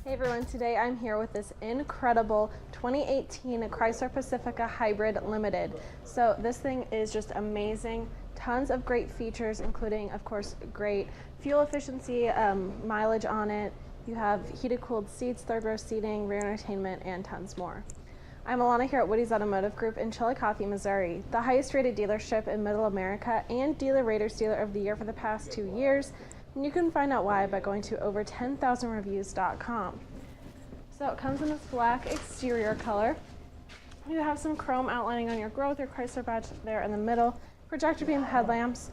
Hey everyone, today I'm here with this incredible 2018 Chrysler Pacifica Hybrid Limited. So this thing is just amazing. Tons of great features, including, of course, great fuel efficiency, mileage on it. You have heated cooled seats, third row seating, rear entertainment, and tons more. I'm Alana here at Woodys Automotive Group in Chillicothe, Missouri, the highest rated dealership in Middle America and Dealer Raters Dealer of the Year for the past 2 years. And you can find out why by going to over10,000reviews.com. So it comes in this black exterior color. You have some chrome outlining on your grille with your Chrysler badge there in the middle, projector beam headlamps,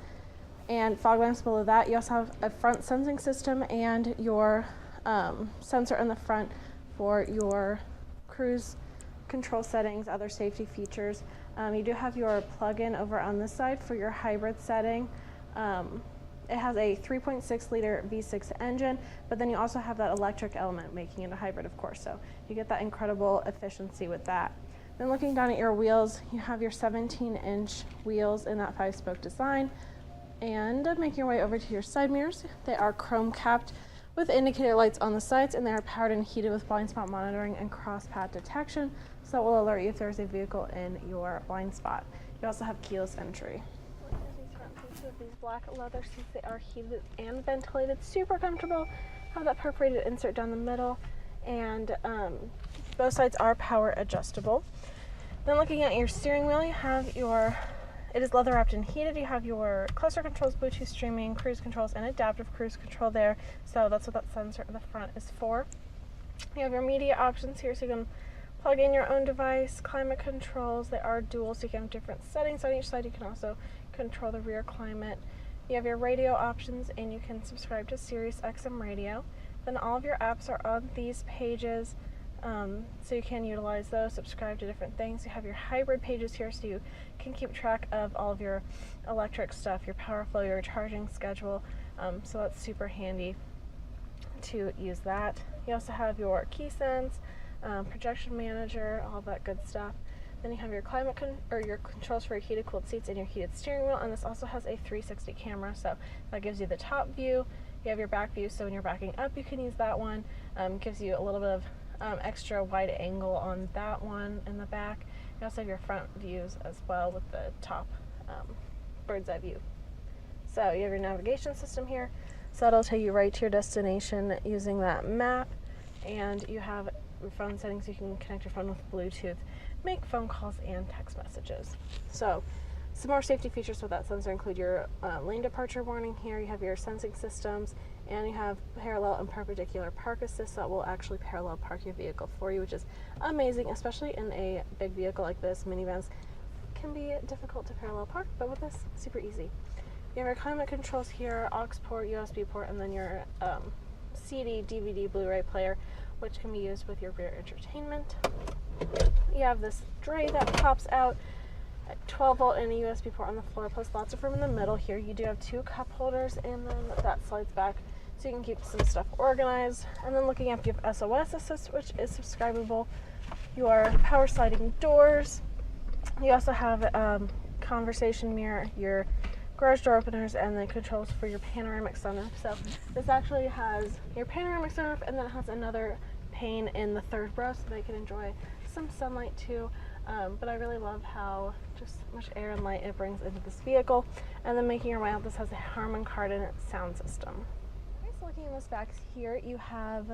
and fog lamps below that. You also have a front sensing system and your sensor in the front for your cruise control settings, other safety features. You do have your plug-in over on this side for your hybrid setting. It has a 3.6 liter V6 engine, but then you also have that electric element making it a hybrid, of course, so you get that incredible efficiency with that. Then looking down at your wheels, you have your 17-inch wheels in that 5-spoke design, and making your way over to your side mirrors. They are chrome capped with indicator lights on the sides, and they are powered and heated with blind spot monitoring and cross path detection, so it will alert you if there's a vehicle in your blind spot. You also have keyless entry. These black leather seats, they are heated and ventilated, super comfortable. Have that perforated insert down the middle, and both sides are power adjustable. Then looking at your steering wheel, you have your, it is leather wrapped and heated. You have your cluster controls, Bluetooth streaming, cruise controls, and adaptive cruise control there. So that's what that sensor in the front is for. You have your media options here, so you can plug in your own device. Climate controls, they are dual, so you can have different settings on each side. You can also control the rear climate. You have your radio options, and you can subscribe to Sirius XM radio. Then all of your apps are on these pages, so you can utilize those, subscribe to different things. You have your hybrid pages here, so you can keep track of all of your electric stuff, your power flow, your charging schedule, so that's super handy to use that. You also have your Keysense, projection manager, all that good stuff. Then you have your climate your controls for your heated cooled seats and your heated steering wheel, and this also has a 360 camera, so that gives you the top view. You have your back view, so when you're backing up you can use that one. Gives you a little bit of extra wide angle on that one in the back. You also have your front views as well with the top bird's eye view. So you have your navigation system here, so that'll take you right to your destination using that map, and you have your phone settings. You can connect your phone with Bluetooth, make phone calls and text messages. So some more safety features with that sensor include your lane departure warning here. You have your sensing systems, and you have parallel and perpendicular park assist that will actually parallel park your vehicle for you, which is amazing, especially in a big vehicle like this. Minivans can be difficult to parallel park, but with this, super easy. You have your climate controls here, aux port, USB port, and then your CD, DVD, Blu-ray player, which can be used with your rear entertainment. You have this tray that pops out, a 12-volt and a USB port on the floor, plus lots of room in the middle here. You do have 2 cup holders, and then that slides back so you can keep some stuff organized. And then looking up, you have SOS assist, which is subscribable. Your power sliding doors. You also have conversation mirror, your garage door openers, and the controls for your panoramic sunroof. So this actually has your panoramic sunroof, and then it has another pane in the third row so they can enjoy some sunlight too. But I really love how just much air and light it brings into this vehicle. And then making your way out, this has a Harman Kardon sound system. Okay, so looking in this back here, you have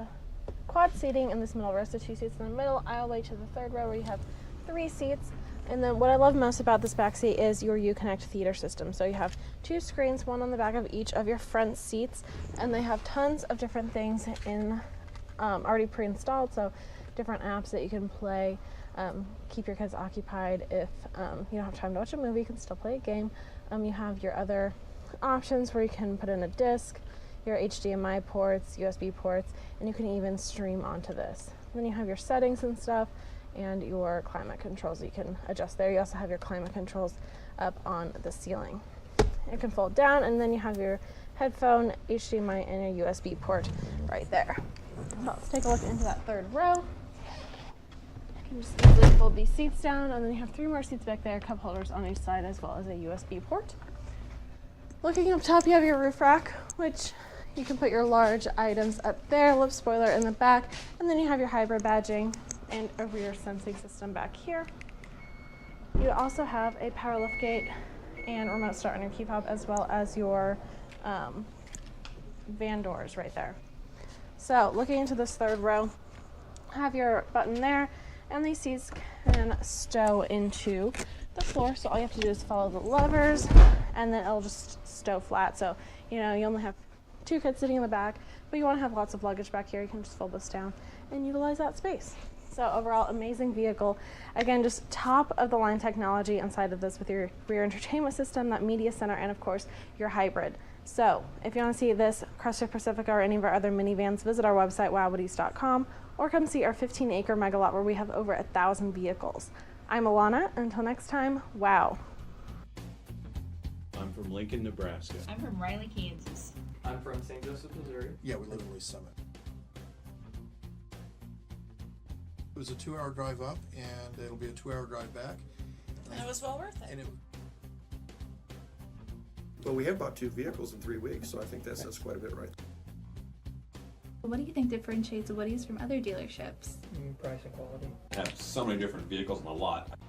quad seating in this middle row, so 2 seats in the middle, aisle way to the third row where you have 3 seats. And then what I love most about this back seat is your Uconnect theater system. So you have 2 screens, one on the back of each of your front seats, and they have tons of different things in already pre-installed, so different apps that you can play, keep your kids occupied. If you don't have time to watch a movie, you can still play a game. You have your other options where you can put in a disc, your HDMI ports, USB ports, and you can even stream onto this. Then you have your settings and stuff, and your climate controls you can adjust there. You also have your climate controls up on the ceiling. It can fold down, and then you have your headphone, HDMI, and your USB port right there. So let's take a look into that third row. You can just easily fold these seats down, and then you have 3 more seats back there, cup holders on each side, as well as a USB port. Looking up top, you have your roof rack, which You can put your large items up there, lip spoiler in the back, and then you have your hybrid badging and a rear sensing system back here. You also have a power liftgate and remote start on your key fob, as well as your van doors right there. So looking into this third row, have your button there, and these seats can stow into the floor. So all you have to do is follow the levers, and then it'll just stow flat. So you know, you only have 2 kids sitting in the back, but you want to have lots of luggage back here. You can just fold this down and utilize that space. So overall, amazing vehicle. Again, just top of the line technology inside of this with your rear entertainment system, that media center, and of course your hybrid. So if you want to see this Chrysler Pacifica or any of our other minivans, visit our website, WowWoodys.com, or come see our 15-acre mega lot where we have over 1,000 vehicles. I'm Alana. Until next time, wow. I'm from Lincoln, Nebraska. I'm from Riley, Kansas. I'm from St. Joseph, Missouri. Yeah, we live in Lee's Summit. It was a 2-hour drive up, and it'll be a 2-hour drive back. And it was well worth it. And it, Well, we have bought 2 vehicles in 3 weeks, so I think that's quite a bit right. What do you think differentiates WOODYS from other dealerships? Price and quality. I have so many different vehicles in the lot.